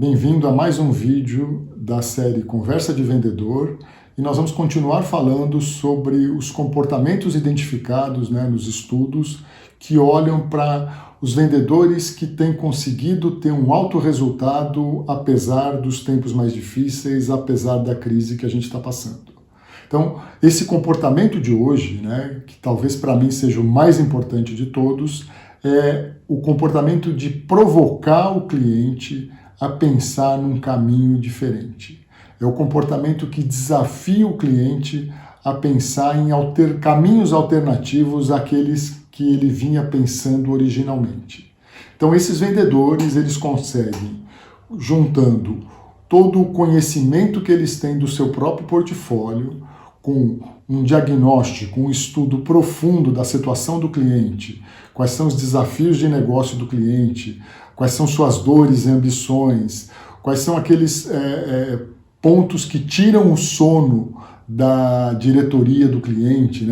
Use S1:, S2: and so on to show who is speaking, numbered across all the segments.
S1: Bem-vindo a mais um vídeo da série Conversa de Vendedor, e nós vamos continuar falando sobre os comportamentos identificados nos estudos que olham para os vendedores que têm conseguido ter um alto resultado apesar dos tempos mais difíceis, apesar da crise que a gente está passando. Então, esse comportamento de hoje, que talvez para mim seja o mais importante de todos, é o comportamento de provocar o cliente a pensar num caminho diferente. É o comportamento que desafia o cliente a pensar em caminhos alternativos àqueles que ele vinha pensando originalmente. Então, esses vendedores, eles conseguem, juntando todo o conhecimento que eles têm do seu próprio portfólio, com um diagnóstico, um estudo profundo da situação do cliente, quais são os desafios de negócio do cliente, quais são suas dores e ambições, quais são aqueles pontos que tiram o sono da diretoria do cliente,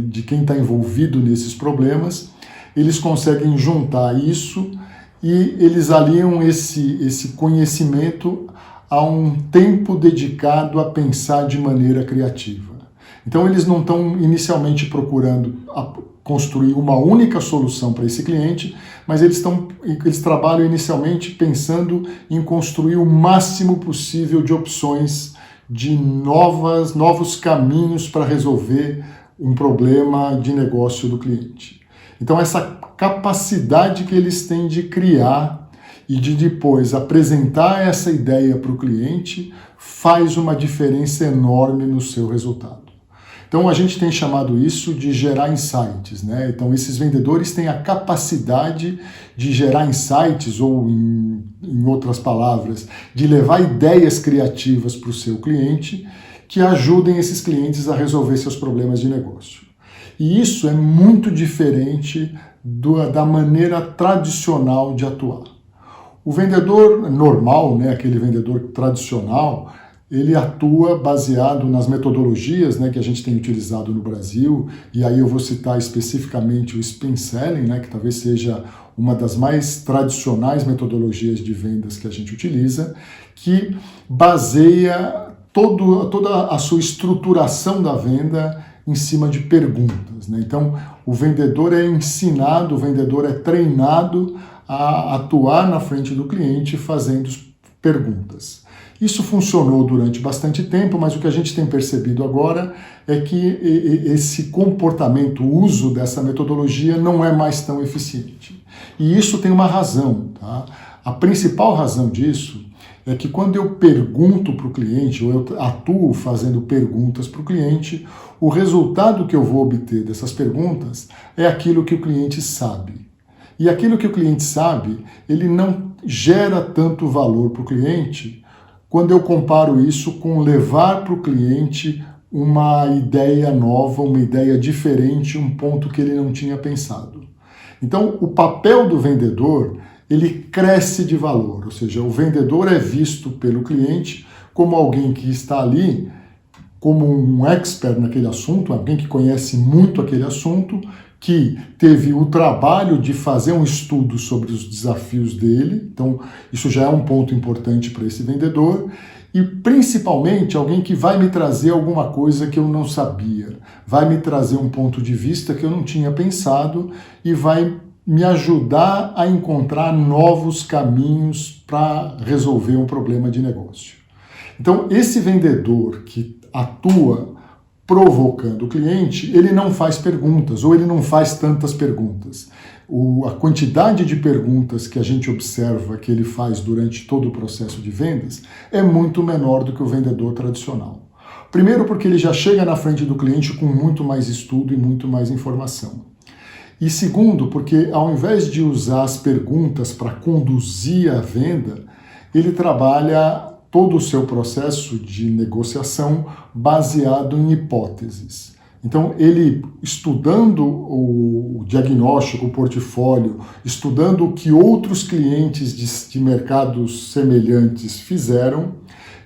S1: de quem está envolvido nesses problemas. Eles conseguem juntar isso e eles aliam esse conhecimento a um tempo dedicado a pensar de maneira criativa. Então eles não estão inicialmente procurando construir uma única solução para esse cliente, mas eles trabalham inicialmente pensando em construir o máximo possível de opções, de novos caminhos para resolver um problema de negócio do cliente. Então essa capacidade que eles têm de criar e de depois apresentar essa ideia para o cliente faz uma diferença enorme no seu resultado. Então a gente tem chamado isso de gerar insights, Então esses vendedores têm a capacidade de gerar insights, ou em outras palavras, de levar ideias criativas para o seu cliente que ajudem esses clientes a resolver seus problemas de negócio. E isso é muito diferente da maneira tradicional de atuar. O vendedor normal, aquele vendedor tradicional, ele atua baseado nas metodologias que a gente tem utilizado no Brasil, e aí eu vou citar especificamente o Spin Selling, que talvez seja uma das mais tradicionais metodologias de vendas que a gente utiliza, que baseia toda a sua estruturação da venda em cima de perguntas. Então, o vendedor é ensinado, o vendedor é treinado a atuar na frente do cliente fazendo perguntas. Isso funcionou durante bastante tempo, mas o que a gente tem percebido agora é que esse comportamento, o uso dessa metodologia não é mais tão eficiente. E isso tem uma razão, tá? A principal razão disso é que quando eu pergunto para o cliente, ou eu atuo fazendo perguntas para o cliente, o resultado que eu vou obter dessas perguntas é aquilo que o cliente sabe. E aquilo que o cliente sabe, ele não gera tanto valor para o cliente quando eu comparo isso com levar para o cliente uma ideia nova, uma ideia diferente, um ponto que ele não tinha pensado. Então, o papel do vendedor, ele cresce de valor, ou seja, o vendedor é visto pelo cliente como alguém que está ali, como um expert naquele assunto, alguém que conhece muito aquele assunto, que teve o trabalho de fazer um estudo sobre os desafios dele, então isso já é um ponto importante para esse vendedor, e principalmente alguém que vai me trazer alguma coisa que eu não sabia, vai me trazer um ponto de vista que eu não tinha pensado e vai me ajudar a encontrar novos caminhos para resolver um problema de negócio. Então, esse vendedor que atua provocando o cliente, ele não faz perguntas, ou ele não faz tantas perguntas. A quantidade de perguntas que a gente observa que ele faz durante todo o processo de vendas é muito menor do que o vendedor tradicional. Primeiro porque ele já chega na frente do cliente com muito mais estudo e muito mais informação. E segundo, porque ao invés de usar as perguntas para conduzir a venda, ele trabalha todo o seu processo de negociação baseado em hipóteses. Então, ele estudando o diagnóstico, o portfólio, estudando o que outros clientes de mercados semelhantes fizeram,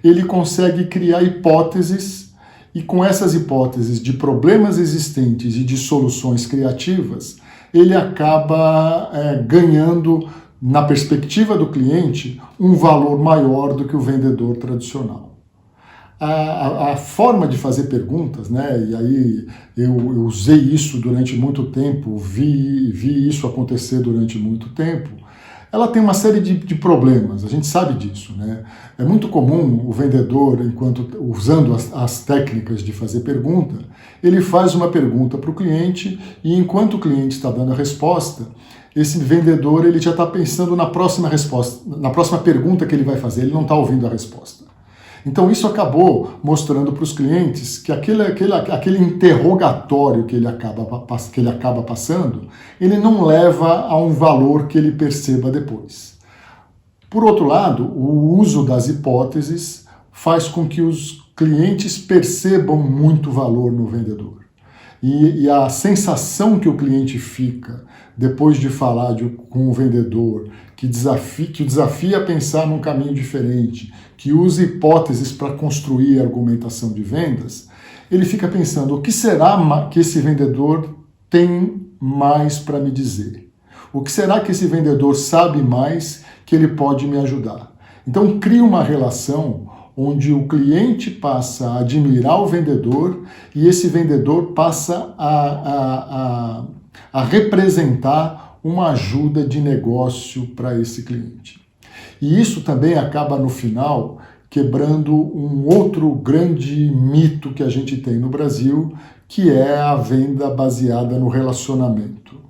S1: ele consegue criar hipóteses, e com essas hipóteses de problemas existentes e de soluções criativas, ele acaba ganhando na perspectiva do cliente, um valor maior do que o vendedor tradicional. A forma de fazer perguntas, né, e aí eu usei isso durante muito tempo, vi isso acontecer durante muito tempo, ela tem uma série de problemas, a gente sabe disso, né? É muito comum o vendedor, usando as técnicas de fazer pergunta, ele faz uma pergunta para o cliente e enquanto o cliente está dando a resposta, esse vendedor ele já está pensando na próxima resposta, na próxima pergunta que ele vai fazer, ele não está ouvindo a resposta. Então isso acabou mostrando para os clientes que aquele interrogatório que ele acaba passando, ele não leva a um valor que ele perceba depois. Por outro lado, o uso das hipóteses faz com que os clientes percebam muito valor no vendedor. E a sensação que o cliente fica depois de falar com o vendedor, que o desafia a pensar num caminho diferente, que usa hipóteses para construir a argumentação de vendas, ele fica pensando, o que será que esse vendedor tem mais para me dizer? O que será que esse vendedor sabe mais que ele pode me ajudar? Então cria uma relação onde o cliente passa a admirar o vendedor e esse vendedor passa a representar uma ajuda de negócio para esse cliente. E isso também acaba, no final, quebrando um outro grande mito que a gente tem no Brasil, que é a venda baseada no relacionamento.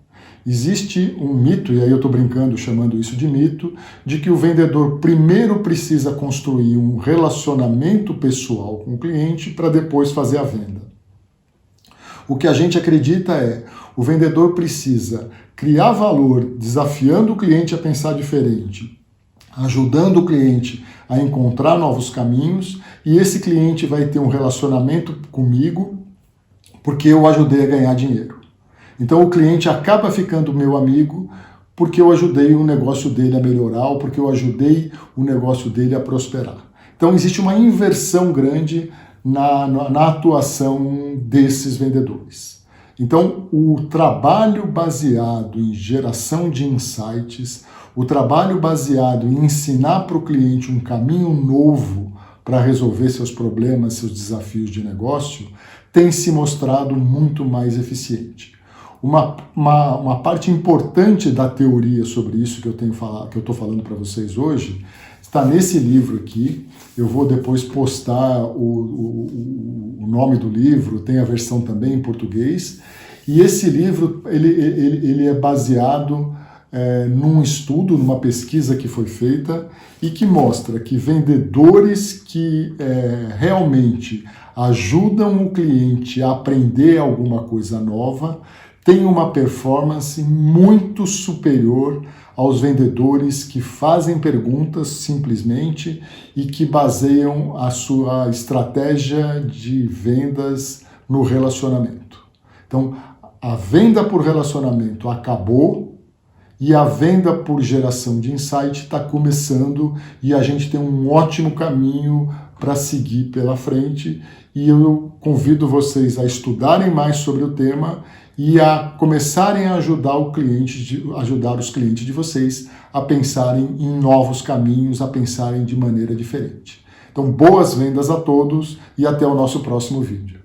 S1: Existe um mito, e aí eu estou brincando chamando isso de mito, de que o vendedor primeiro precisa construir um relacionamento pessoal com o cliente para depois fazer a venda. O que a gente acredita é, o vendedor precisa criar valor, desafiando o cliente a pensar diferente, ajudando o cliente a encontrar novos caminhos, e esse cliente vai ter um relacionamento comigo porque eu ajudei a ganhar dinheiro. Então o cliente acaba ficando meu amigo porque eu ajudei o negócio dele a melhorar ou porque eu ajudei o negócio dele a prosperar. Então existe uma inversão grande na atuação desses vendedores. Então o trabalho baseado em geração de insights, o trabalho baseado em ensinar para o cliente um caminho novo para resolver seus problemas, seus desafios de negócio, tem se mostrado muito mais eficiente. Uma parte importante da teoria sobre isso que eu estou falando para vocês hoje está nesse livro aqui. Eu vou depois postar o nome do livro, tem a versão também em português. E esse livro ele é baseado num estudo, numa pesquisa que foi feita e que mostra que vendedores que realmente ajudam o cliente a aprender alguma coisa nova têm uma performance muito superior aos vendedores que fazem perguntas simplesmente e que baseiam a sua estratégia de vendas no relacionamento. Então, a venda por relacionamento acabou e a venda por geração de insight está começando e a gente tem um ótimo caminho para seguir pela frente e eu convido vocês a estudarem mais sobre o tema e a começarem a ajudar os clientes de vocês a pensarem em novos caminhos, a pensarem de maneira diferente. Então, boas vendas a todos e até o nosso próximo vídeo.